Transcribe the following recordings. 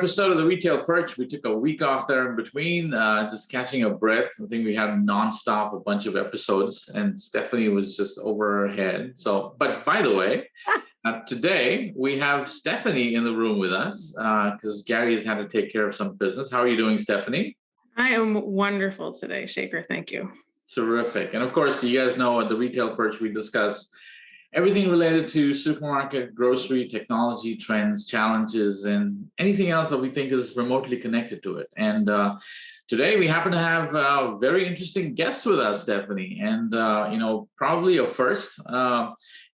episode of the Retail Perch. We took a week off there in between, just catching a breath. I think we had nonstop a bunch of episodes, and Stephanie was just over her head. So, but by the way, today we have Stephanie in the room with us because Gary has had to take care of some business. How are you doing, Stephanie? I am wonderful today, Shekar. Thank you. Terrific. And of course, you guys know at the Retail Perch, we discuss everything related to supermarket, grocery, technology trends, challenges, and anything else that we think is remotely connected to it. And today we happen to have a very interesting guest with us, Stephanie, and probably a first.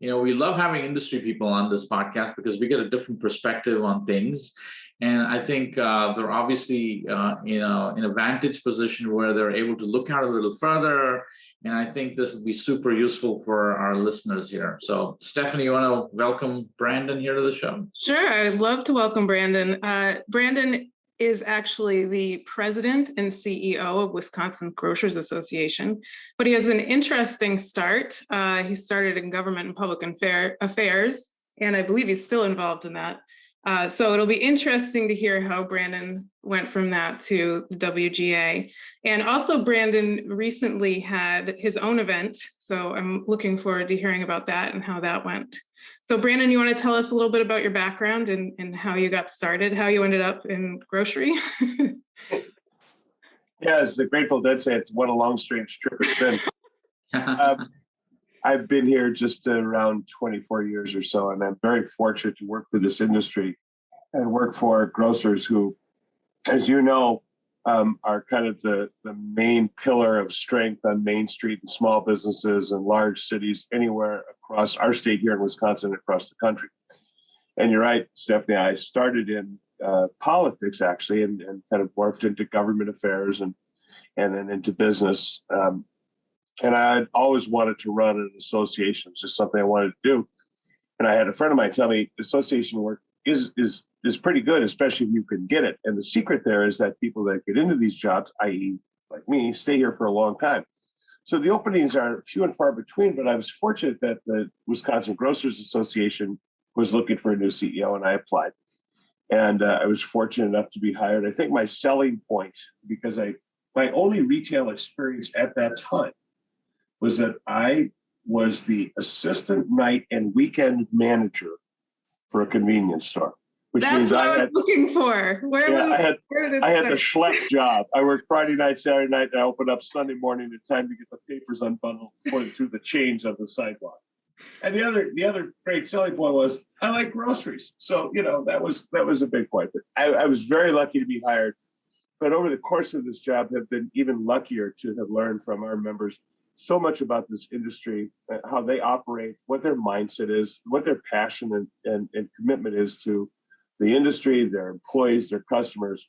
We love having industry people on this podcast because we get a different perspective on things. And I think they're obviously in a vantage position where they're able to look out a little further. And I think this will be super useful for our listeners here. So, Stephanie, you want to welcome Brandon here to the show? Sure. I'd love to welcome Brandon. Brandon is actually the president and CEO of Wisconsin Grocers Association, but he has an interesting start. He started in government and public affairs, and I believe he's still involved in that. So it'll be interesting to hear how Brandon went from that to the WGA. And also Brandon recently had his own event. So I'm looking forward to hearing about that and how that went. So Brandon, you want to tell us a little bit about your background and how you got started, how you ended up in grocery? Yeah, as the Grateful Dead say, it's what a long, strange trip it's been. I've been here just around 24 years or so, and I'm very fortunate to work for this industry and work for grocers who, as you know, are kind of the main pillar of strength on Main Street and small businesses and large cities anywhere across our state here in Wisconsin and across the country. And you're right, Stephanie, I started in politics actually and kind of morphed into government affairs and then into business. And I had always wanted to run an association. It's just something I wanted to do. And I had a friend of mine tell me association work is pretty good, especially if you can get it. And the secret there is that people that get into these jobs, i.e. like me, stay here for a long time. So the openings are few and far between, but I was fortunate that the Wisconsin Grocers Association was looking for a new CEO and I applied. And I was fortunate enough to be hired. I think my selling point, because my only retail experience at that time was that I was the assistant night and weekend manager for a convenience store, which means I was looking for. I had the Schlepp job. I worked Friday night, Saturday night, and I opened up Sunday morning in time to get the papers unbundled before they threw the change on the sidewalk. And the other great selling point was I like groceries, so that was a big point. But I was very lucky to be hired. But over the course of this job, have been even luckier to have learned from our members so much about this industry, how they operate, what their mindset is, what their passion and commitment is to the industry, their employees, their customers.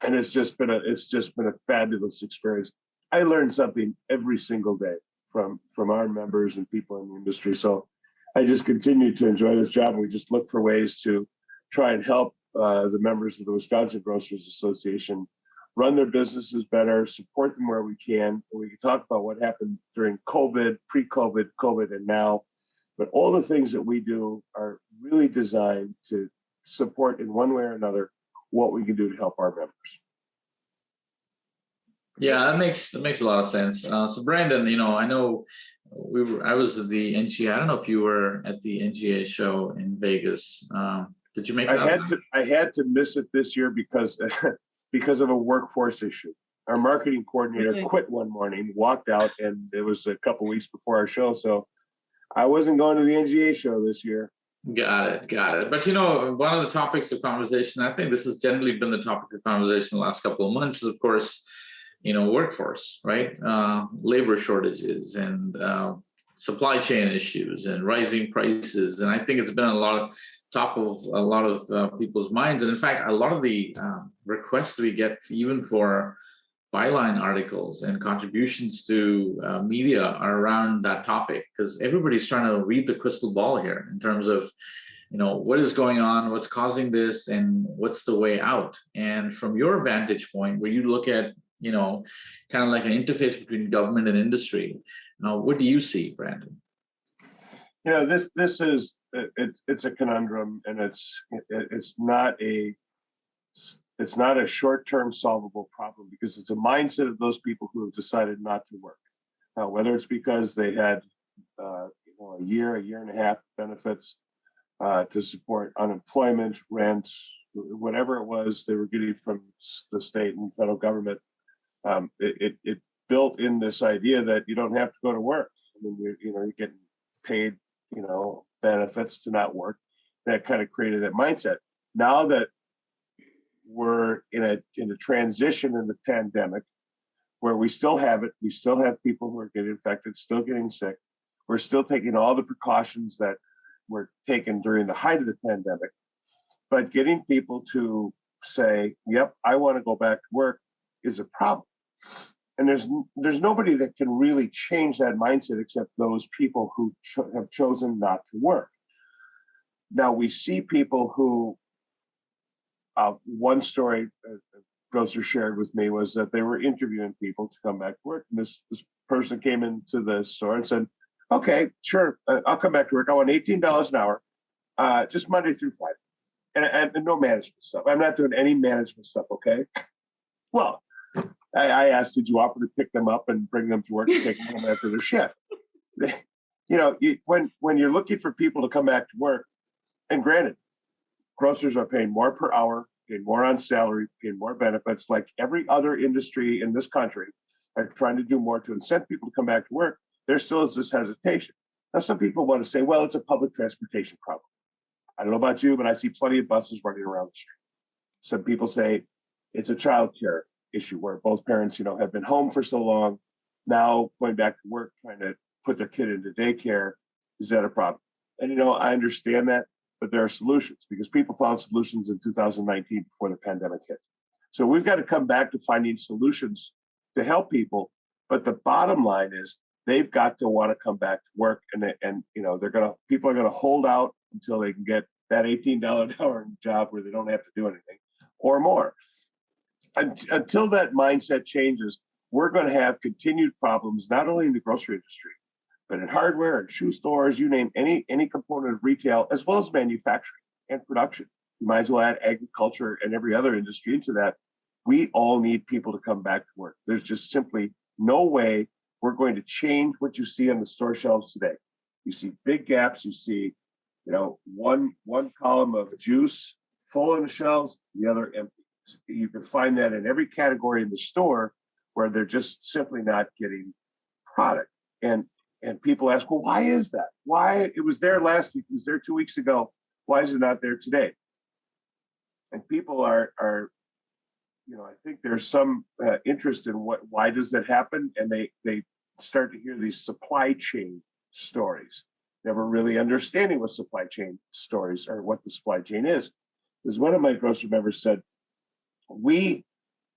And it's just been a fabulous experience. I learned something every single day from our members and people in the industry. So I just continue to enjoy this job. And we just look for ways to try and help the members of the Wisconsin Grocers Association run their businesses better, support them where we can. We can talk about what happened during COVID, pre-COVID, COVID, and now. But all the things that we do are really designed to support in one way or another what we can do to help our members. Yeah, that makes a lot of sense. So Brandon, I know I was at the NGA. I don't know if you were at the NGA show in Vegas. Did you make it? I had to miss it this year because of a workforce issue. Our marketing coordinator quit one morning, walked out, and it was a couple weeks before our show. So I wasn't going to the NGA show this year. Got it. But one of the topics of conversation, I think this has generally been the topic of conversation the last couple of months, is of course, workforce, right? Labor shortages and supply chain issues and rising prices. And I think it's been top of a lot of people's minds. And in fact, a lot of the requests we get even for byline articles and contributions to media are around that topic, because everybody's trying to read the crystal ball here in terms of, what is going on, what's causing this, and what's the way out. And from your vantage point, where you look at, kind of like an interface between government and industry, what do you see, Brandon? This is it's a conundrum, and it's not a It's not a short-term solvable problem because it's a mindset of those people who have decided not to work. Now, whether it's because they had a year and a half benefits to support unemployment, rent, whatever it was they were getting from the state and federal government, it built in this idea that you don't have to go to work. I mean, you're getting paid, benefits to not work. That kind of created that mindset. Now that we're in a transition in the pandemic where we still have it, we still have people who are getting infected, still getting sick. We're still taking all the precautions that were taken during the height of the pandemic, but getting people to say, yep, I want to go back to work is a problem. And there's nobody that can really change that mindset except those people who have chosen not to work. Now we see people who, one story a grocer shared with me was that they were interviewing people to come back to work. And this person came into the store and said, okay, sure, I'll come back to work. I want $18 an hour, just Monday through Friday. And no management stuff. I'm not doing any management stuff, okay? Well, I asked, did you offer to pick them up and bring them to work and take them home after their shift? When you're looking for people to come back to work, and granted, grocers are paying more per hour, paying more on salary, paying more benefits, like every other industry in this country are trying to do more to incent people to come back to work. There still is this hesitation. Now, some people want to say, well, it's a public transportation problem. I don't know about you, but I see plenty of buses running around the street. Some people say it's a childcare issue where both parents, have been home for so long. Now going back to work, trying to put their kid into daycare, is that a problem? And I understand that, but there are solutions because people found solutions in 2019 before the pandemic hit. So we've got to come back to finding solutions to help people. But the bottom line is they've got to want to come back to work, and people are gonna hold out until they can get that $18 an hour job where they don't have to do anything or more. Until that mindset changes, we're going to have continued problems, not only in the grocery industry, but in hardware and shoe stores, you name any component of retail, as well as manufacturing and production. You might as well add agriculture and every other industry into that. We all need people to come back to work. There's just simply no way we're going to change what you see on the store shelves today. You see big gaps. You see, one column of juice full on the shelves, the other empty. You can find that in every category in the store where they're just simply not getting product. And people ask, well, why is that? Why? It was there last week, it was there 2 weeks ago. Why is it not there today? And people are I think there's some interest in why does that happen? And they start to hear these supply chain stories, never really understanding what supply chain stories or what the supply chain is. As one of my grocery members said, we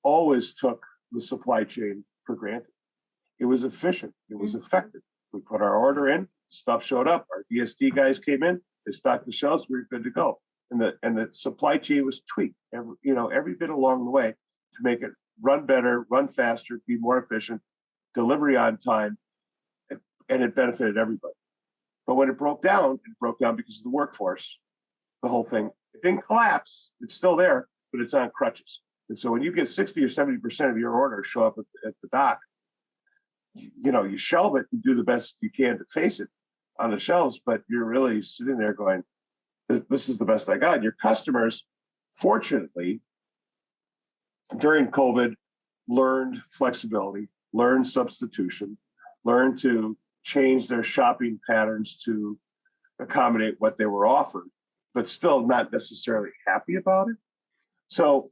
always took the supply chain for granted. It was efficient. It was effective. We put our order in, stuff showed up. Our DSD guys came in, they stocked the shelves, we were good to go. And the supply chain was tweaked every bit along the way to make it run better, run faster, be more efficient, delivery on time, and it benefited everybody. But when it broke down because of the workforce. The whole thing, it didn't collapse. It's still there, but it's on crutches. And so when you get 60 or 70% of your orders show up at the dock, you shelve it and do the best you can to face it on the shelves, but you're really sitting there going, this is the best I got. And your customers, fortunately, during COVID, learned flexibility, learned substitution, learned to change their shopping patterns to accommodate what they were offered, but still not necessarily happy about it. So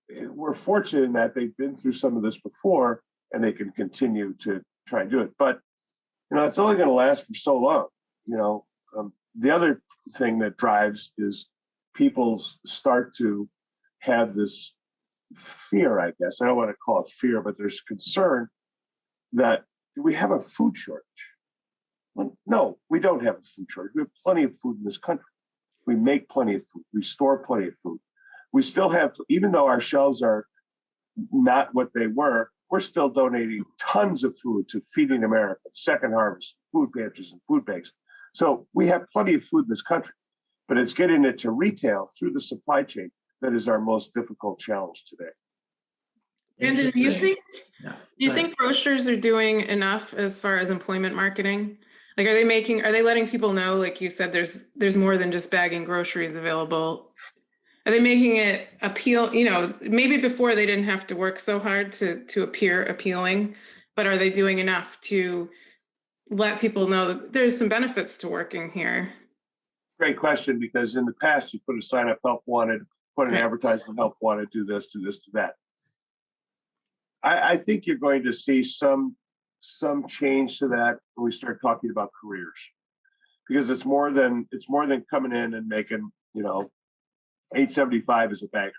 we're fortunate in that they've been through some of this before and they can continue to try and do it. But, it's only going to last for so long. The other thing that drives is people start to have this fear, I guess. I don't want to call it fear, but there's concern that do we have a food shortage? Well, no, we don't have a food shortage. We have plenty of food in this country. We make plenty of food. We store plenty of food. We still have, even though our shelves are not what they were, we're still donating tons of food to Feeding America, Second Harvest, food pantries, and food banks. So we have plenty of food in this country, but it's getting it to retail through the supply chain that is our most difficult challenge today. And do you Interesting. think Yeah. do you Right. think grocers are doing enough as far as employment marketing? Like, are they letting people know, like you said, there's more than just bagging groceries available? Are they making it appeal? Maybe before they didn't have to work so hard to appear appealing, but are they doing enough to let people know that there's some benefits to working here? Great question, because in the past you put a sign up, help wanted, put an Right. advertisement, help wanted, do this, do that. I think you're going to see some change to that when we start talking about careers, because it's more than coming in and making $875 as a bagger.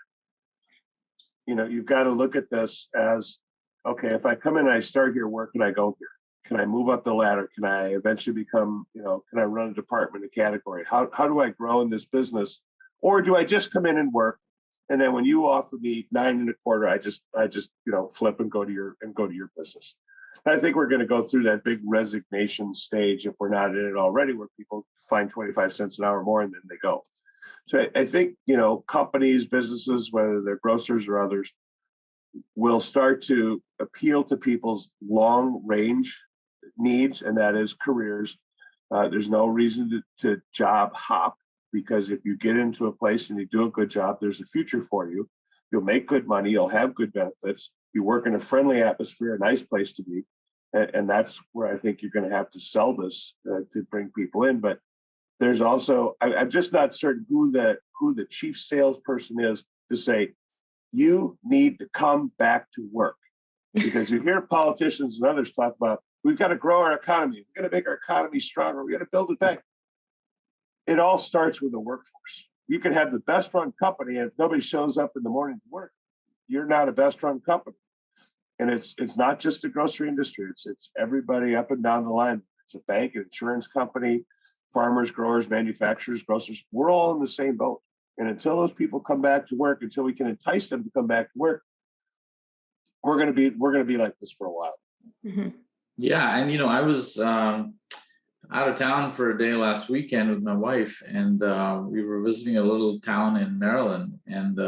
You've got to look at this as, okay, if I come in and I start here, where can I go here? Can I move up the ladder? Can I eventually become, can I run a department, a category? How do I grow in this business? Or do I just come in and work? And then when you offer me 9.25, I just flip and go to your business. And I think we're going to go through that big resignation stage, if we're not in it already, where people find 25 cents an hour more and then they go. So I think, companies, businesses, whether they're grocers or others, will start to appeal to people's long range needs, and that is careers. There's no reason to job hop, because if you get into a place and you do a good job, there's a future for you. You'll make good money. You'll have good benefits. You work in a friendly atmosphere, a nice place to be. And that's where I think you're going to have to sell this to bring people in. But there's also, I'm just not certain who the chief salesperson is to say, you need to come back to work. Because you hear politicians and others talk about, we've got to grow our economy. We've got to make our economy stronger. We've got to build it back. It all starts with the workforce. You can have the best run company, and if nobody shows up in the morning to work, you're not a best run company. And it's not just the grocery industry. It's everybody up and down the line. It's a bank, an insurance company, farmers, growers, manufacturers, grocers. We're all in the same boat. And until those people come back to work, until we can entice them to come back to work, we're going to be like this for a while. Mm-hmm. Yeah, and I was out of town for a day last weekend with my wife, and we were visiting a little town in Maryland, and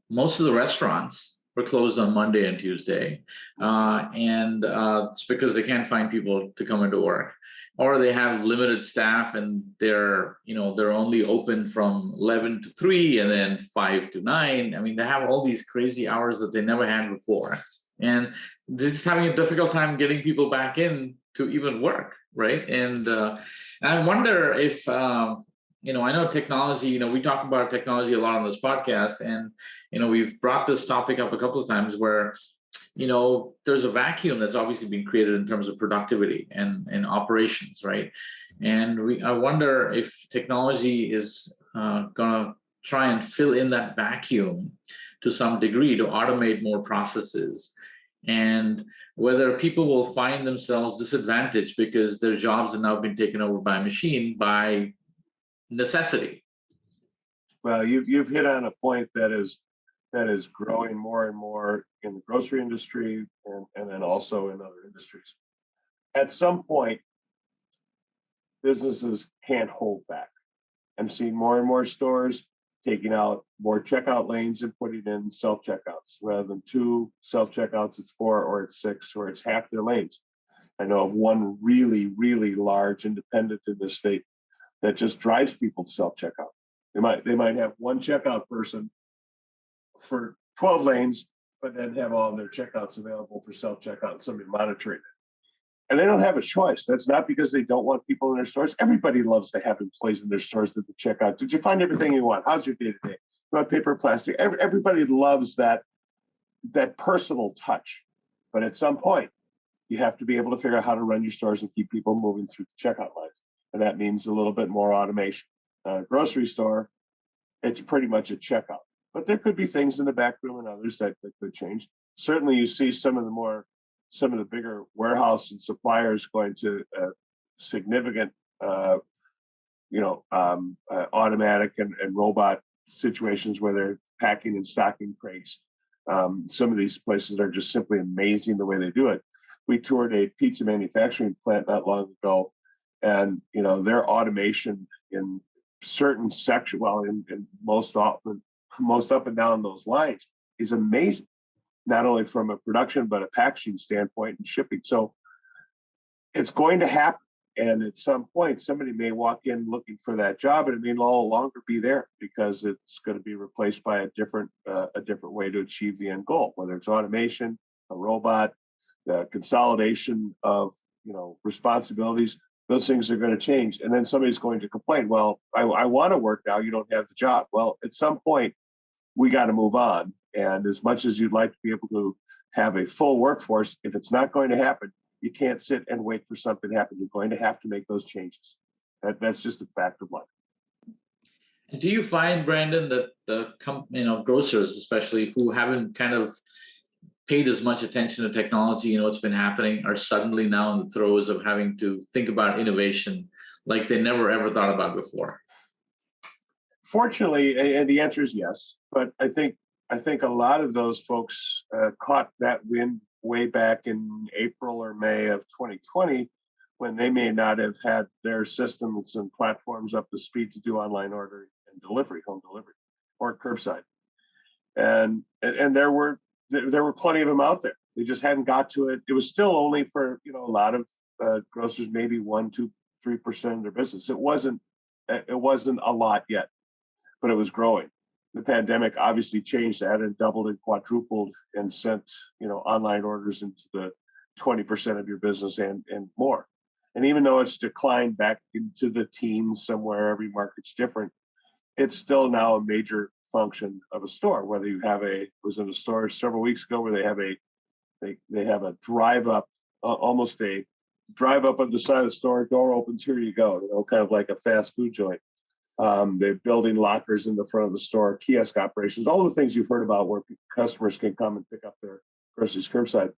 most of the restaurants were closed on Monday and Tuesday, and it's because they can't find people to come into work, or they have limited staff, and they're only open from 11 to 3 and then 5 to 9. I mean, they have all these crazy hours that they never had before, and they're just having a difficult time getting people back in to even work, right? And I wonder if I know technology, we talk about technology a lot on this podcast, and we've brought this topic up a couple of times where there's a vacuum that's obviously been created in terms of productivity and operations, right? And I wonder if technology is gonna try and fill in that vacuum to some degree to automate more processes, and whether people will find themselves disadvantaged because their jobs have now been taken over by a machine by necessity. Well, you've hit on a point that is growing more and more in the grocery industry, and then also in other industries. At some point, businesses can't hold back. I'm seeing more and more stores taking out more checkout lanes and putting in self-checkouts. Rather than 2 self-checkouts, it's 4 or it's 6 or it's half their lanes. I know of one really, really large independent in this state that just drives people to self-checkout. They might have one checkout person for 12 lanes, but then have all their checkouts available for self-checkout and somebody monitoring it. And they don't have a choice. That's not because they don't want people in their stores. Everybody loves to have employees in their stores that they check out. Did you find everything you want? How's your day-to-day? You want paper, plastic? Everybody loves that personal touch. But at some point, you have to be able to figure out how to run your stores and keep people moving through the checkout lines. And that means a little bit more automation. Grocery store, it's pretty much a checkout. But there could be things in the back room and others that could change. Certainly, you see some of the bigger warehouse and suppliers going to significant, automatic and robot situations where they're packing and stocking crates. Some of these places are just simply amazing the way they do it. We toured a pizza manufacturing plant not long ago, and their automation in certain section, well, in most often, most up and down those lines is amazing, not only from a production, but a packaging standpoint and shipping. So it's going to happen. And at some point, somebody may walk in looking for that job, and it may no longer be there because it's going to be replaced by a different way to achieve the end goal, whether it's automation, a robot, the consolidation of responsibilities. Those things are going to change, and then somebody's going to complain. Well, I want to work now. You don't have the job. Well, at some point, we got to move on. And as much as you'd like to be able to have a full workforce, if it's not going to happen, you can't sit and wait for something to happen. You're going to have to make those changes. That's just a fact of life. Do you find, Brandon, that the grocers, especially who haven't kind of paid as much attention to technology and what's been happening, are suddenly now in the throes of having to think about innovation like they never ever thought about before? Fortunately, and the answer is yes, but I think a lot of those folks caught that wind way back in April or May of 2020, when they may not have had their systems and platforms up to speed to do online ordering and delivery, home delivery, or curbside. And there were plenty of them out there. They just hadn't got to it. It was still only for a lot of grocers, maybe 1, 2, 3% of their business. It wasn't a lot yet, but it was growing. The pandemic obviously changed that and doubled and quadrupled and sent online orders into the 20% of your business and more. And even though it's declined back into the teens somewhere, every market's different, it's still now a major function of a store. Whether you have was in a store several weeks ago where they have a drive up, almost a drive up on the side of the store, door opens, here you go, kind of like a fast food joint. They're building lockers in the front of the store, kiosk operations, all the things you've heard about where customers can come and pick up their groceries curbside.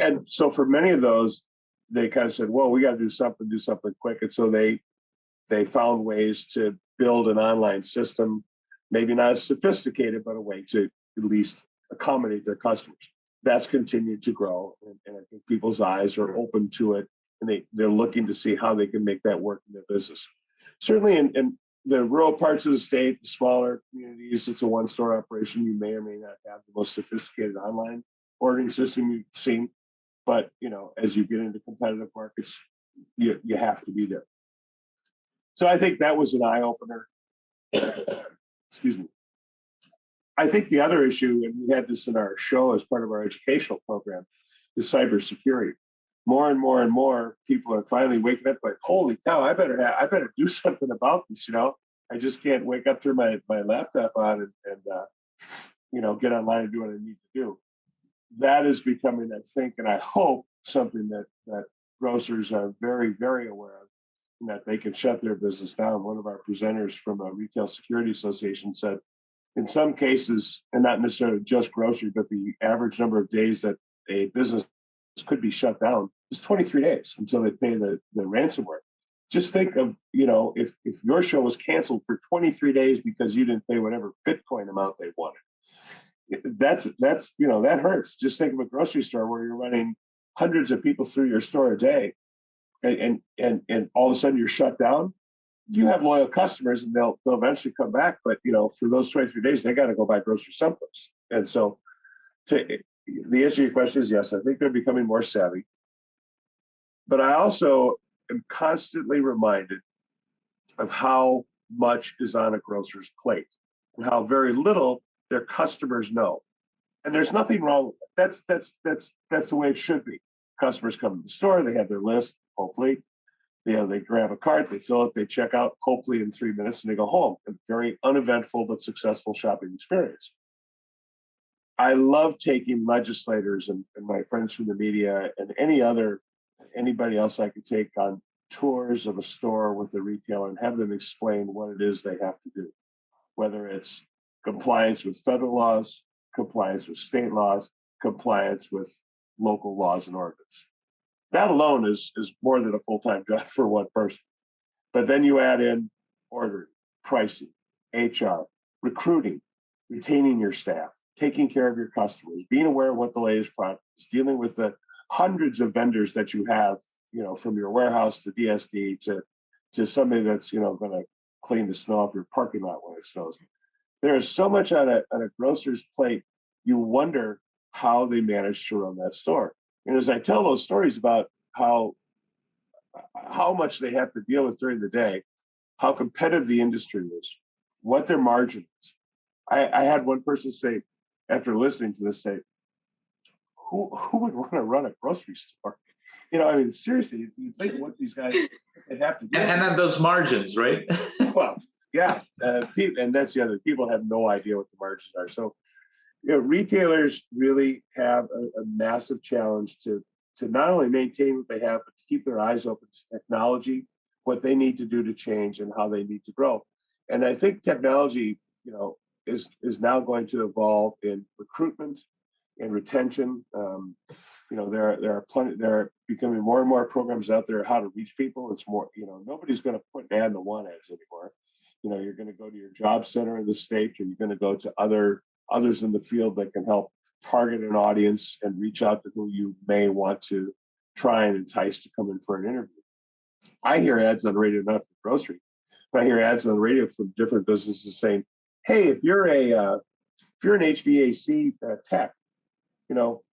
And so for many of those, they kind of said, well, we got to do something quick. And so they found ways to build an online system, maybe not as sophisticated, but a way to at least accommodate their customers. That's continued to grow. And I think people's eyes are open to it, and they're looking to see how they can make that work in their business. Certainly in the rural parts of the state, the smaller communities, it's a one-store operation. You may or may not have the most sophisticated online ordering system you've seen. But, as you get into competitive markets, you have to be there. So I think that was an eye-opener. Excuse me. I think the other issue, and we had this in our show as part of our educational program, is cybersecurity. More and more and more people are finally waking up like, holy cow, I better do something about this. I just can't wake up, turn my laptop on and get online and do what I need to do. That is becoming, I think, and I hope, something that grocers are very, very aware of, and that they can shut their business down. One of our presenters from a Retail Security Association said, in some cases, and not necessarily just grocery, but the average number of days that a business could be shut down is 23 days until they pay the ransomware. Just think of, if your show was canceled for 23 days because you didn't pay whatever Bitcoin amount they wanted. That's that hurts. Just think of a grocery store where you're running hundreds of people through your store a day, and all of a sudden you're shut down. You have loyal customers, and they'll eventually come back. But for those 23 days, they got to go buy groceries someplace. And so, the answer to your question is yes. I think they're becoming more savvy. But I also am constantly reminded of how much is on a grocer's plate and how very little their customers know. And there's nothing wrong with it. That's the way it should be. Customers come to the store, they have their list, hopefully. They grab a cart, they fill it, they check out, hopefully in 3 minutes, and they go home. A very uneventful but successful shopping experience. I love taking legislators and my friends from the media and anybody else I could take on tours of a store with a retailer and have them explain what it is they have to do, whether it's compliance with federal laws, compliance with state laws, compliance with local laws and ordinance. That alone is more than a full-time job for one person. But then you add in ordering, pricing, HR, recruiting, retaining your staff, taking care of your customers, being aware of what the latest product is, dealing with the hundreds of vendors that you have, from your warehouse to DSD to somebody that's, going to clean the snow off your parking lot when it snows. There is so much on a grocer's plate, you wonder how they manage to run that store. And as I tell those stories about how much they have to deal with during the day, how competitive the industry is, what their margin is. I had one person say, after listening to this, say, who would want to run a grocery store? I mean, seriously, you think what these guys they have to do. And then those margins, right? Well, yeah. And that's the other, people have no idea what the margins are. So, retailers really have a massive challenge to not only maintain what they have, but to keep their eyes open to technology, what they need to do to change and how they need to grow. And I think technology, is now going to evolve in recruitment and retention. There are becoming more and more programs out there how to reach people. It's more, nobody's going to put an ad in the want ads anymore. You're going to go to your job center in the state, or you're going to go to others in the field that can help target an audience and reach out to who you may want to try and entice to come in for an interview. I hear ads on the radio, not for grocery, but I hear ads on the radio from different businesses saying, "Hey, if you're an HVAC tech,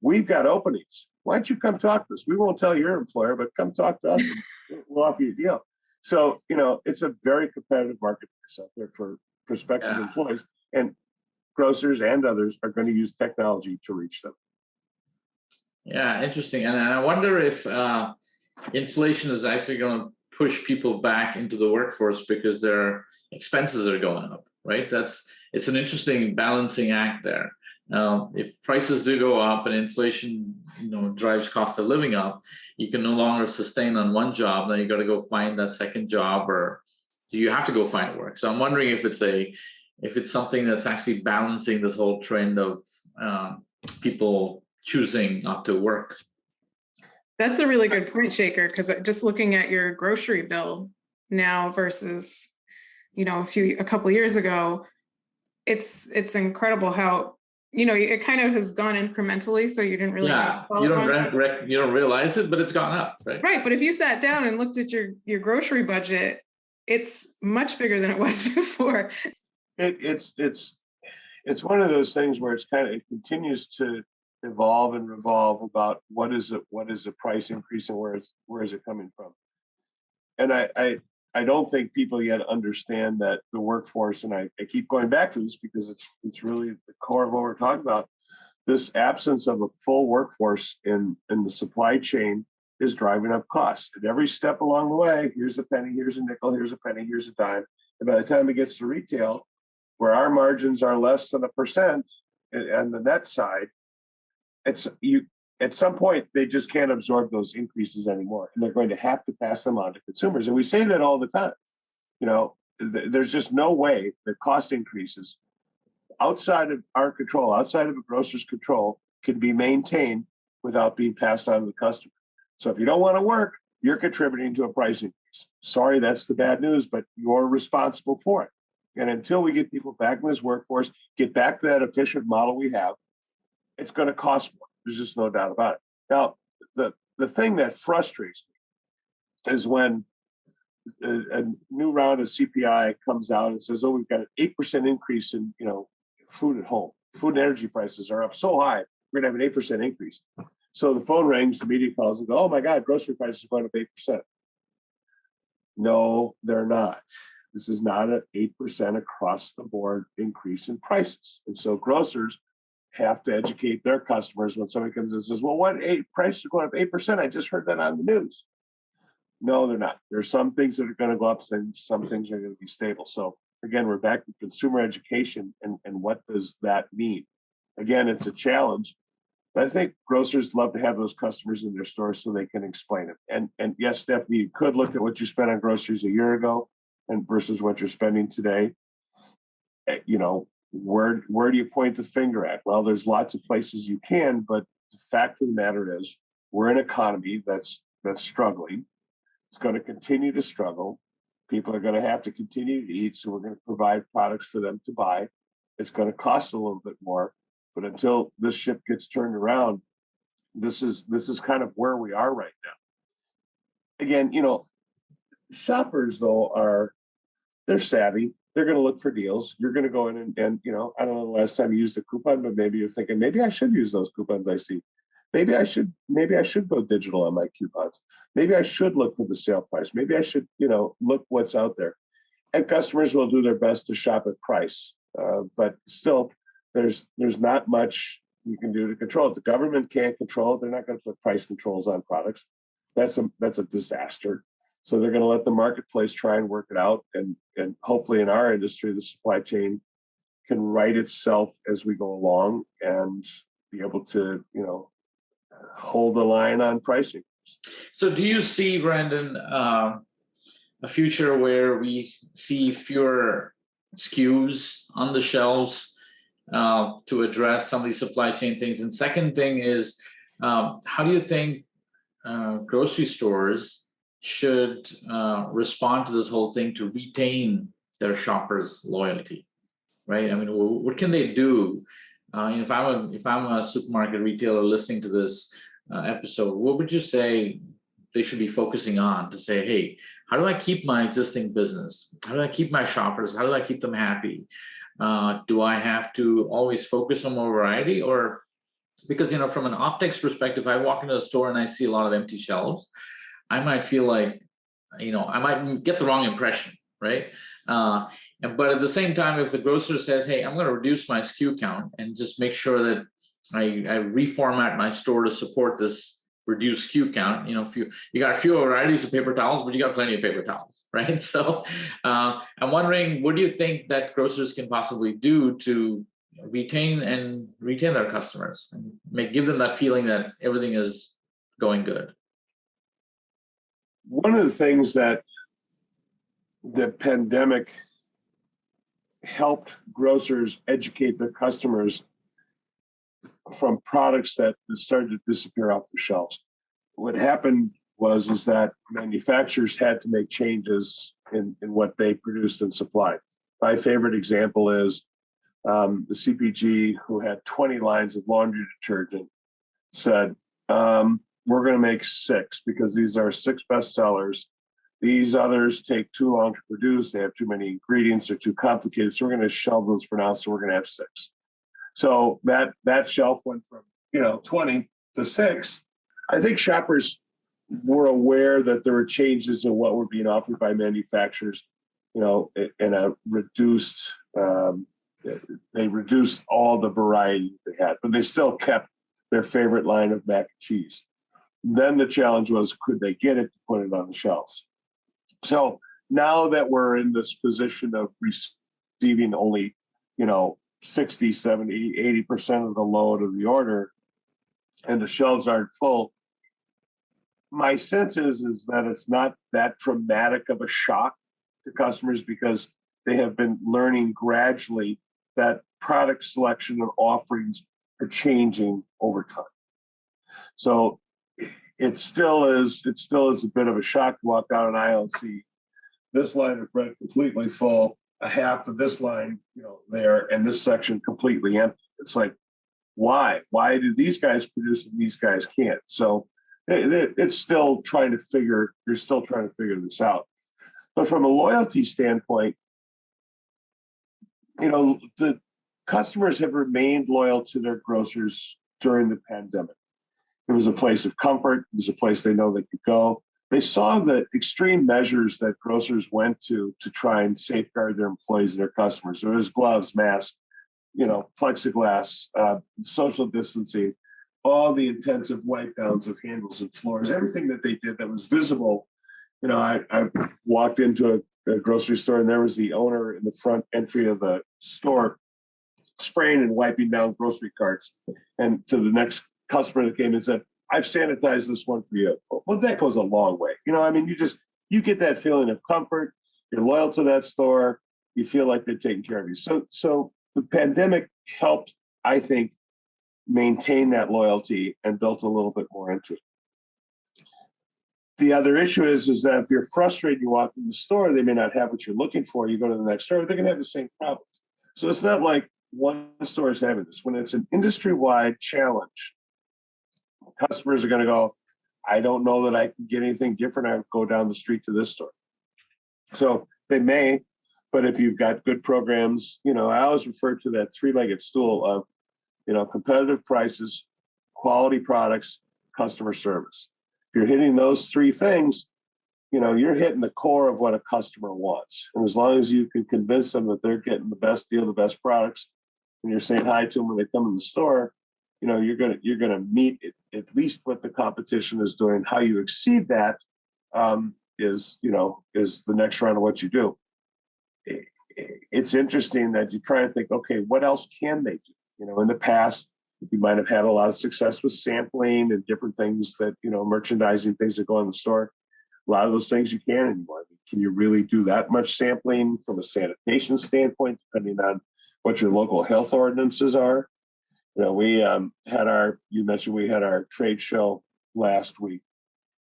we've got openings. Why don't you come talk to us? We won't tell your employer, but come talk to us and we'll offer you a deal." So, it's a very competitive marketplace out there for prospective employees, and grocers and others are going to use technology to reach them. Yeah, interesting. And I wonder if inflation is actually going to push people back into the workforce because their expenses are going up, right? It's an interesting balancing act there. If prices do go up and inflation, drives cost of living up, you can no longer sustain on one job. Then you got to go find that second job, or do you have to go find work? So I'm wondering if it's something that's actually balancing this whole trend of people choosing not to work. That's a really good point, Shekar, because just looking at your grocery bill now versus, a couple of years ago, it's incredible how, it kind of has gone incrementally. So you didn't really. Yeah, you don't realize it, but it's gone up, right? Right, but if you sat down and looked at your grocery budget, it's much bigger than it was before. It's one of those things where it continues to evolve and revolve about what is the price increase and where is it coming from. And I don't think people yet understand that the workforce, and I keep going back to this because it's really the core of what we're talking about. This absence of a full workforce in the supply chain is driving up costs. At every step along the way, here's a penny, here's a nickel, here's a penny, here's a dime. And by the time it gets to retail, where our margins are less than 1% on the net side, at some point they just can't absorb those increases anymore, and they're going to have to pass them on to consumers. And we say that all the time. There's just no way that cost increases outside of our control, outside of a grocer's control, can be maintained without being passed on to the customer. So if you don't want to work, you're contributing to a price increase. Sorry, that's the bad news, but you're responsible for it. And until we get people back in this workforce, get back to that efficient model we have, it's going to cost more. There's just no doubt about it. Now, the thing that frustrates me is when a new round of CPI comes out and says, "Oh, we've got an 8% increase in food at home. Food and energy prices are up so high, we're going to have an 8% increase." So the phone rings, the media calls and go, "Oh my God, grocery prices are going up 8%. No, they're not. This is not an 8% across the board increase in prices. And so grocers have to educate their customers when somebody comes and says, "Well, prices are going up 8%? I just heard that on the news." No, they're not. There are some things that are going to go up, and some things are going to be stable. So again, we're back to consumer education, and what does that mean? Again, it's a challenge. But I think grocers love to have those customers in their stores so they can explain it. And yes, Stephanie, you could look at what you spent on groceries a year ago and versus what you're spending today. Where do you point the finger at? Well, there's lots of places you can, but the fact of the matter is we're in an economy that's struggling. It's going to continue to struggle. People are going to have to continue to eat, so we're going to provide products for them to buy. It's going to cost a little bit more, but until this ship gets turned around, this is kind of where we are right now. Again, shoppers though are they're savvy. They're going to look for deals. You're going to go in and I don't know the last time you used a coupon, but maybe you're thinking, maybe I should use those coupons I see. Maybe I should go digital on my coupons. Maybe I should look for the sale price. Maybe I should, look what's out there. And customers will do their best to shop at price. But still, there's not much you can do to control it. The government can't control it. They're not going to put price controls on products. That's a disaster. So they're going to let the marketplace try and work it out. And hopefully in our industry, the supply chain can right itself as we go along and be able to, hold the line on pricing. So do you see, Brandon, a future where we see fewer SKUs on the shelves to address some of these supply chain things? And second thing is, how do you think grocery stores should respond to this whole thing to retain their shoppers' loyalty, right? I mean, what can they do? If I'm a supermarket retailer listening to this episode, what would you say they should be focusing on to say, hey, how do I keep my existing business? How do I keep my shoppers? How do I keep them happy? Do I have to always focus on more variety? Or because, from an optics perspective, I walk into a store and I see a lot of empty shelves, I might feel like, I might get the wrong impression, right? But at the same time, if the grocer says, hey, I'm going to reduce my SKU count and just make sure that I reformat my store to support this reduced SKU count, you got fewer varieties of paper towels, but you got plenty of paper towels, right? So I'm wondering, what do you think that grocers can possibly do to retain their customers and give them that feeling that everything is going good? One of the things that the pandemic helped grocers educate their customers from products that started to disappear off the shelves. What happened is that manufacturers had to make changes in what they produced and supplied. My favorite example is the CPG, who had 20 lines of laundry detergent, said, we're going to make 6 because these are 6 best sellers. These others take too long to produce. They have too many ingredients. They're too complicated. So we're going to shelve those for now. So we're going to have 6. So that shelf went from 20 to 6. I think shoppers were aware that there were changes in what were being offered by manufacturers. In a reduced. They reduced all the variety they had, but they still kept their favorite line of mac and cheese. Then the challenge was, could they get it to put it on the shelves? So now that we're in this position of receiving only, 60, 70, 80% of the load of the order, and the shelves aren't full, my sense is that it's not that dramatic of a shock to customers because they have been learning gradually that product selection and offerings are changing over time. So it still is a bit of a shock to walk down an aisle and see this line of bread completely full, a half of this line, there, and this section completely empty. It's like, why? Why do these guys produce and these guys can't? So it's still trying to figure. They're still trying to figure this out. But from a loyalty standpoint, the customers have remained loyal to their grocers during the pandemic. It was a place of comfort. It was a place they know they could go. They saw the extreme measures that grocers went to try and safeguard their employees and their customers. There was gloves, masks, plexiglass, social distancing, all the intensive wipe downs of handles and floors, everything that they did that was visible. I walked into a grocery store and there was the owner in the front entry of the store spraying and wiping down grocery carts. And to the next customer that came and said, I've sanitized this one for you. Well, that goes a long way. You get that feeling of comfort. You're loyal to that store. You feel like they're taking care of you. So the pandemic helped, I think, maintain that loyalty and built a little bit more into it. The other issue is that if you're frustrated, you walk in the store, they may not have what you're looking for. You go to the next store, they're going to have the same problems. So it's not like one store is having this. When it's an industry-wide challenge, customers are going to go, I don't know that I can get anything different. I would go down the street to this store. So they may, But if you've got good programs, I always refer to that three-legged stool of, competitive prices, quality products, customer service. If you're hitting those three things, you're hitting the core of what a customer wants. And as long as you can convince them that they're getting the best deal, the best products, and you're saying hi to them when they come in the store, you're gonna meet at least what the competition is doing. How you exceed that is the next round of what you do. It's interesting that you try and think, okay, what else can they do? In the past, you might have had a lot of success with sampling and different things that, merchandising things that go in the store. A lot of those things you can't anymore. Can you really do that much sampling from a sanitation standpoint, depending on what your local health ordinances are? We you mentioned we had our trade show last week,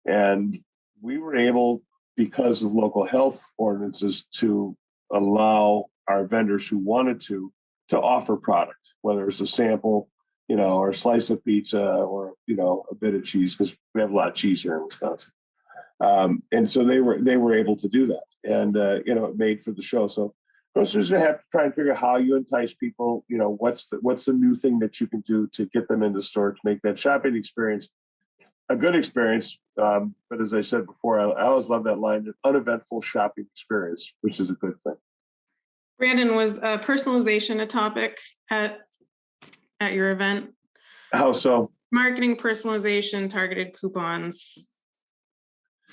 and we were able, because of local health ordinances, to allow our vendors who wanted to offer product, whether it's a sample, or a slice of pizza, or, a bit of cheese, because we have a lot of cheese here in Wisconsin. And so they were able to do that, and it made for the show. So grocers have to try and figure out how you entice people. What's the new thing that you can do to get them in the store to make that shopping experience a good experience. But as I said before, I always love that line: an uneventful shopping experience, which is a good thing. Brandon, was personalization a topic at your event? How so? Marketing personalization, targeted coupons,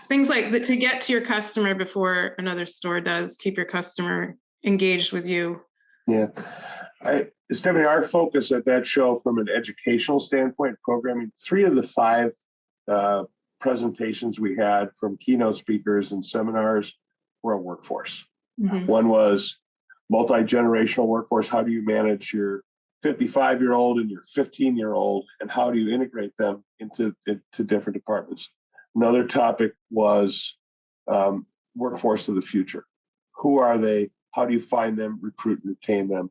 things like that to get to your customer before another store does. Keep your customer engaged with you. Yeah. Stephanie, our focus at that show from an educational standpoint, programming, 3 of the 5 presentations we had from keynote speakers and seminars were a workforce. Mm-hmm. One was multi-generational workforce. How do you manage your 55-year-old and your 15-year-old, and how do you integrate them into different departments? Another topic was workforce of the future. Who are they? How do you find them, recruit, and retain them?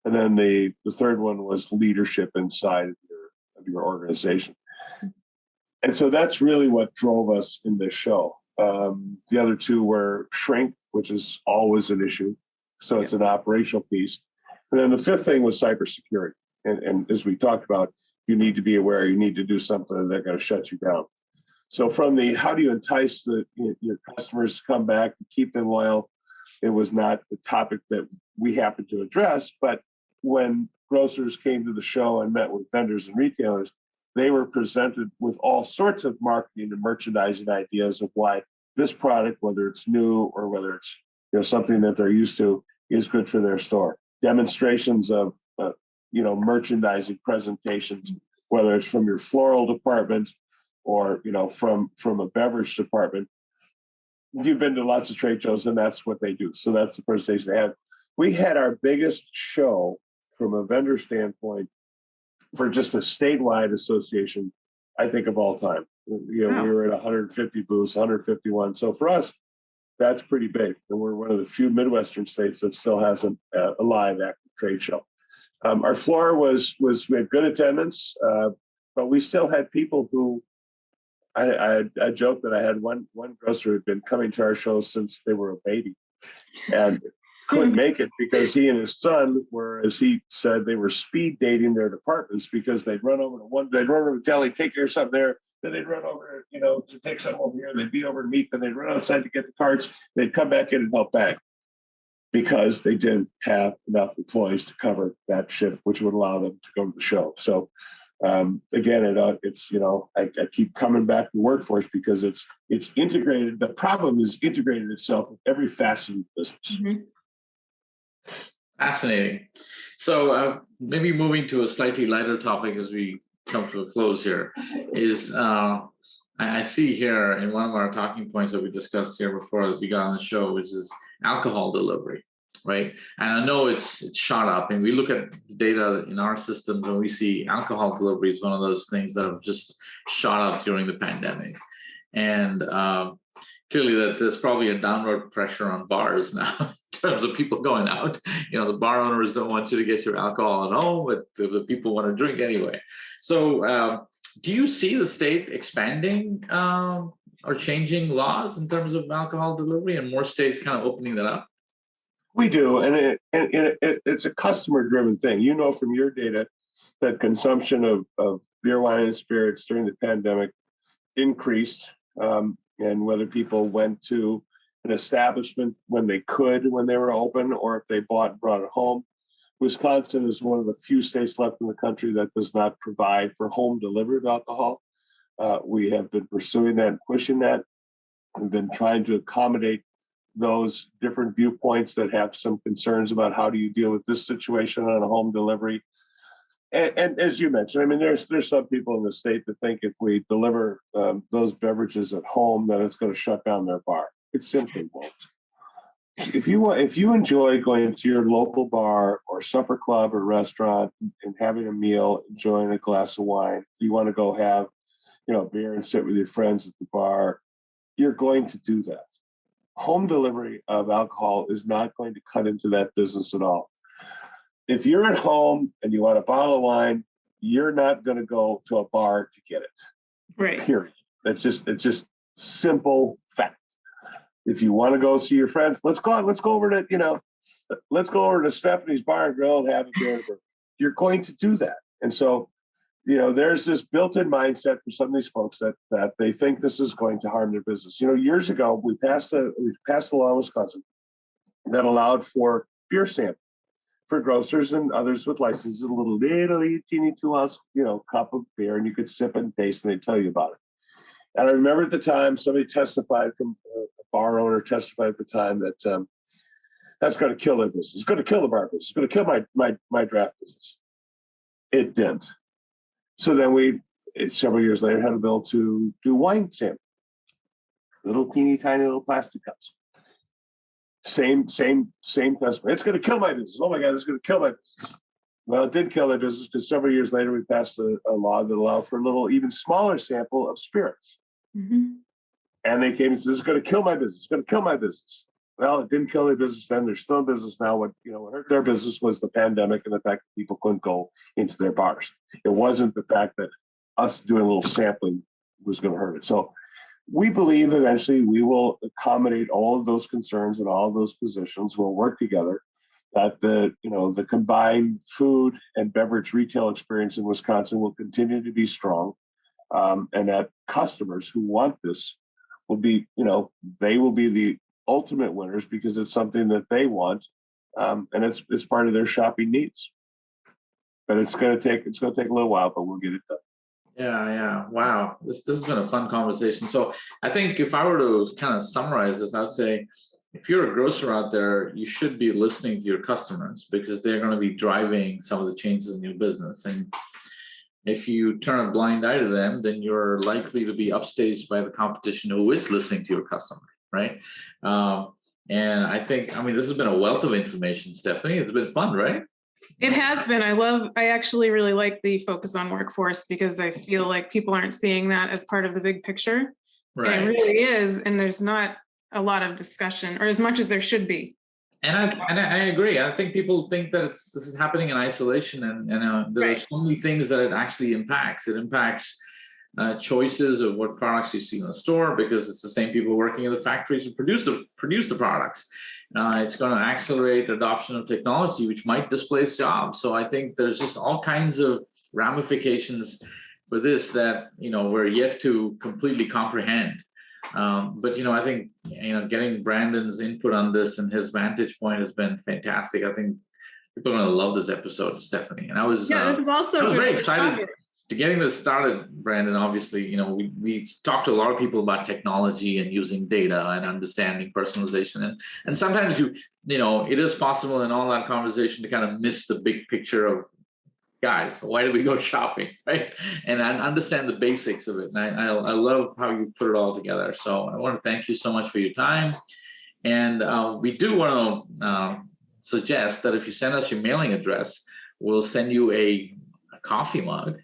And then the third one was leadership inside of your organization. And so that's really what drove us in this show. The other 2 were shrink, which is always an issue. So it's an operational piece. And then the 5th thing was cybersecurity. And as we talked about, you need to be aware, you need to do something, and they're going to shut you down. So from the how do you entice your customers to come back and keep them loyal, it was not the topic that we happened to address. But when grocers came to the show and met with vendors and retailers, they were presented with all sorts of marketing and merchandising ideas of why this product, whether it's new or whether it's something that they're used to, is good for their store. Demonstrations of merchandising presentations, whether it's from your floral department or from a beverage department. You've been to lots of trade shows, and that's what they do. So that's the presentation they had. We had our biggest show from a vendor standpoint for just a statewide association, I think, of all time. Wow. We were at 150 booths, 151. So for us, that's pretty big. And we're one of the few Midwestern states that still has a live active trade show. Our floor we had good attendance, but we still had people who, I joked that I had one grocer who had been coming to our show since they were a baby and couldn't make it because he and his son were, as he said, they were speed dating their departments because they'd run over to they'd run over to deli, take care of something there, then they'd run over, to take something over here, they'd be over to meet, then they'd run outside to get the carts, they'd come back in and help back because they didn't have enough employees to cover that shift, which would allow them to go to the show. So again, it's I keep coming back to workforce because it's integrated. The problem is integrated itself with every facet of the business. Mm-hmm. Fascinating. So maybe moving to a slightly lighter topic as we come to a close here is I see here in one of our talking points that we discussed here before we got on the show, which is alcohol delivery, right? And I know it's shot up, and we look at the data in our systems and we see alcohol delivery is one of those things that have just shot up during the pandemic. And clearly that there's probably a downward pressure on bars now in terms of people going out. The bar owners don't want you to get your alcohol at home, but the people want to drink anyway. So do you see the state expanding or changing laws in terms of alcohol delivery and more states kind of opening that up? We do, and it's a customer-driven thing. You know from your data that consumption of beer, wine, and spirits during the pandemic increased, and whether people went to an establishment when they could, when they were open, or if they bought and brought it home. Wisconsin is one of the few states left in the country that does not provide for home delivery of alcohol. We have been pursuing that and pushing that. We've been trying to accommodate those different viewpoints that have some concerns about how do you deal with this situation on a home delivery. And as you mentioned, I mean, there's some people in the state that think if we deliver those beverages at home, then it's going to shut down their bar. It simply won't. If you enjoy going to your local bar or supper club or restaurant and having a meal, enjoying a glass of wine, you want to go have, beer and sit with your friends at the bar, you're going to do that. Home delivery of alcohol is not going to cut into that business at all. If you're at home and you want a bottle of wine, you're not going to go to a bar to get it. Right. Period. It's just simple fact. If you want to go see your friends, let's go over to Stephanie's Bar and Grill and have a beer. You're going to do that. And so, there's this built-in mindset for some of these folks that they think this is going to harm their business. Years ago, we passed a law in Wisconsin that allowed for beer sampling for grocers and others with licenses, a little teeny 2-ounce, cup of beer, and you could sip and taste, and they tell you about it. And I remember at the time, somebody testified from a bar owner testified at the time that that's going to kill their business. It's going to kill the bar business. It's going to kill my draft business. It didn't. So then several years later, had a bill to do wine sampling, little teeny tiny little plastic cups. Same customer. It's going to kill my business. Oh my God, it's going to kill my business. Well, it did kill their business because several years later, we passed a law that allowed for a little, even smaller sample of spirits. Mm-hmm. And they came and said, "It's going to kill my business. It's going to kill my business." Well, it didn't kill their business then. They're still in business now. What hurt their business was the pandemic and the fact that people couldn't go into their bars. It wasn't the fact that us doing a little sampling was going to hurt it. So we believe eventually we will accommodate all of those concerns and all of those positions. We'll work together. That the combined food and beverage retail experience in Wisconsin will continue to be strong, and that customers who want this will be, they will be the ultimate winners because it's something that they want, and it's part of their shopping needs. But it's going to take a little while, but we'll get it done. Yeah. Wow. This has been a fun conversation. So I think if I were to kind of summarize this, I'd say, if you're a grocer out there, you should be listening to your customers because they're going to be driving some of the changes in your business. And if you turn a blind eye to them, then you're likely to be upstaged by the competition who is listening to your customer, right? And I think, this has been a wealth of information, Stephanie. It's been fun, right? It has been. I actually really like the focus on workforce because I feel like people aren't seeing that as part of the big picture. Right. And it really is. And there's not a lot of discussion, or as much as there should be. And I agree. I think people think that this is happening in isolation, and there are so many things that it actually impacts. It impacts choices of what products you see in the store because it's the same people working in the factories who produce the products. It's going to accelerate adoption of technology, which might displace jobs. So I think there's just all kinds of ramifications for this that we're yet to completely comprehend. But I think getting Brandon's input on this and his vantage point has been fantastic. I think people are going to love this episode, Stephanie. And I was this is also very excited to getting this started, Brandon. Obviously, we talked to a lot of people about technology and using data and understanding personalization, and sometimes it is possible in all that conversation to kind of miss the big picture of, guys, why do we go shopping, right? And I understand the basics of it. And I love how you put it all together. So I want to thank you so much for your time. And we do want to suggest that if you send us your mailing address, we'll send you a coffee mug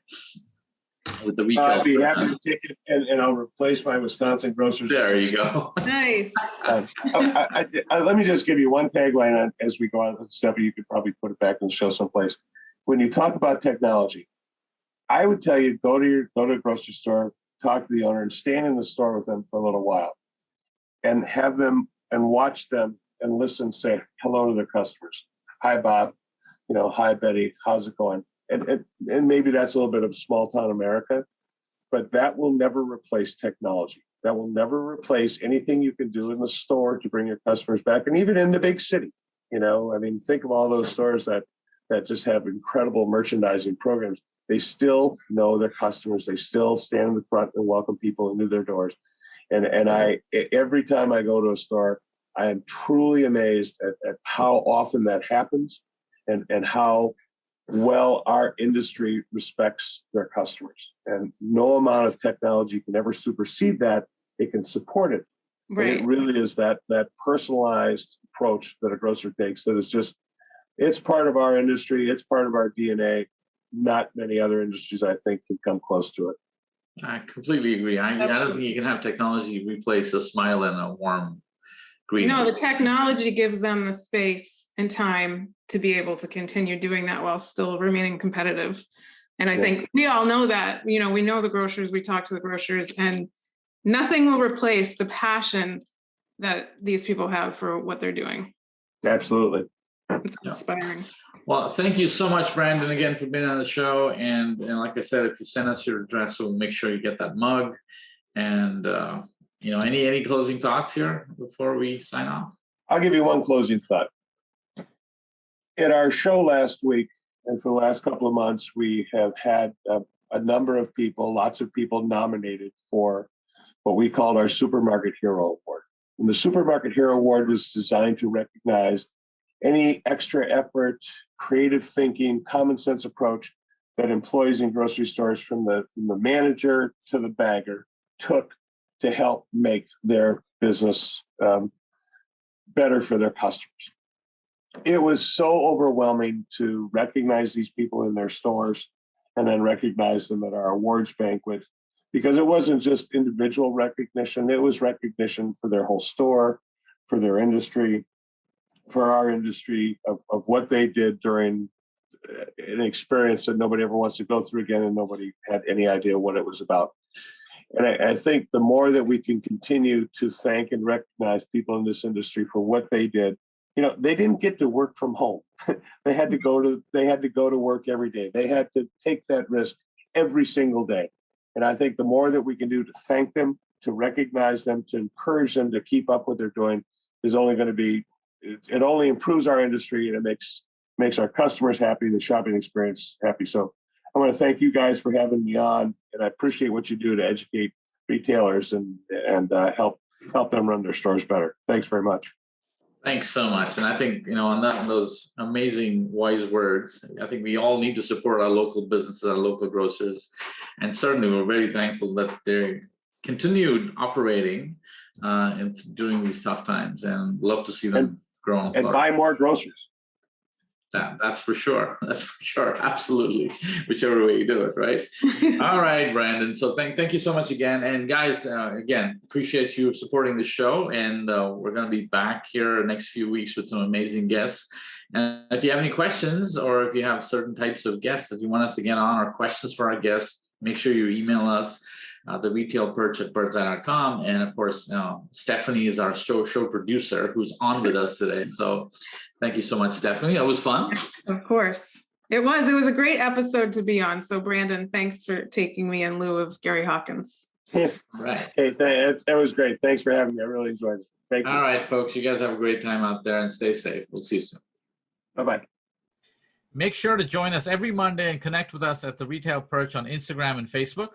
with the retail. I'd be happy to take it, and I'll replace my Wisconsin Grocers. There you go. Nice. Let me just give you one tagline on as we go on. Stephanie, you could probably put it back in the show someplace. When you talk about technology, I would tell you, go to a grocery store, talk to the owner, and stand in the store with them for a little while and have them and watch them and listen, say hello to their customers. Hi, Bob. Hi, Betty. How's it going? And maybe that's a little bit of small town America, but that will never replace technology. That will never replace anything you can do in the store to bring your customers back. And even in the big city, think of all those stores that just have incredible merchandising programs. They still know their customers. They still stand in the front and welcome people into their doors. And every time I go to a store, I am truly amazed at how often that happens and how well our industry respects their customers. And no amount of technology can ever supersede that. It can support it. Right. But it really is that personalized approach that a grocer takes that is just, it's part of our industry. It's part of our DNA. Not many other industries, I think, can come close to it. I completely agree. I don't think you can have technology replace a smile and a warm greeting. No, the technology gives them the space and time to be able to continue doing that while still remaining competitive. And I think we all know that, we know the grocers, we talk to the grocers, and nothing will replace the passion that these people have for what they're doing. Absolutely. It's inspiring. Well, thank you so much, Brandon, again, for being on the show. And like I said, if you send us your address, we'll make sure you get that mug. And, any closing thoughts here before we sign off? I'll give you one closing thought. At our show last week, and for the last couple of months, we have had a number of people, lots of people nominated for what we called our Supermarket Hero Award. And the Supermarket Hero Award was designed to recognize any extra effort, creative thinking, common sense approach that employees in grocery stores, from the manager to the bagger, took to help make their business better for their customers. It was so overwhelming to recognize these people in their stores and then recognize them at our awards banquet, because it wasn't just individual recognition, it was recognition for their whole store, for their industry, for our industry, of what they did during an experience that nobody ever wants to go through again, and nobody had any idea what it was about. And I think the more that we can continue to thank and recognize people in this industry for what they did, they didn't get to work from home. They had to go to work every day. They had to take that risk every single day. And I think the more that we can do to thank them, to recognize them, to encourage them to keep up what they're doing is only going to be, it only improves our industry, and it makes our customers happy, the shopping experience happy. So I want to thank you guys for having me on, and I appreciate what you do to educate retailers and help them run their stores better. Thanks very much. Thanks so much. And I think, on those amazing wise words, I think we all need to support our local businesses, our local grocers. And certainly we're very thankful that they continued operating during these tough times, and love to see them grow and buy more groceries. That's for sure. That's for sure. Absolutely. Whichever way you do it, right? All right, Brandon. So thank you so much again. And guys, again, appreciate you supporting the show. And we're going to be back here next few weeks with some amazing guests. And if you have any questions, or if you have certain types of guests that you want us to get on, or questions for our guests, make sure you email us. The retail perch at birdseye.com. And of course, Stephanie is our show producer who's on with us today. So thank you so much, Stephanie. That was fun. Of course. It was a great episode to be on. So Brandon, thanks for taking me in lieu of Gary Hawkins. Right. Hey, that was great. Thanks for having me. I really enjoyed it. Thank you. All right, folks, you guys have a great time out there, and stay safe. We'll see you soon. Bye-bye. Make sure to join us every Monday and connect with us at the Retail Perch on Instagram and Facebook.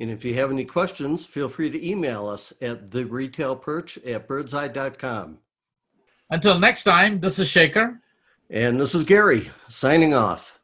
And if you have any questions, feel free to email us at theretailperch@birdseye.com. Until next time, this is Shekar. And this is Gary, signing off.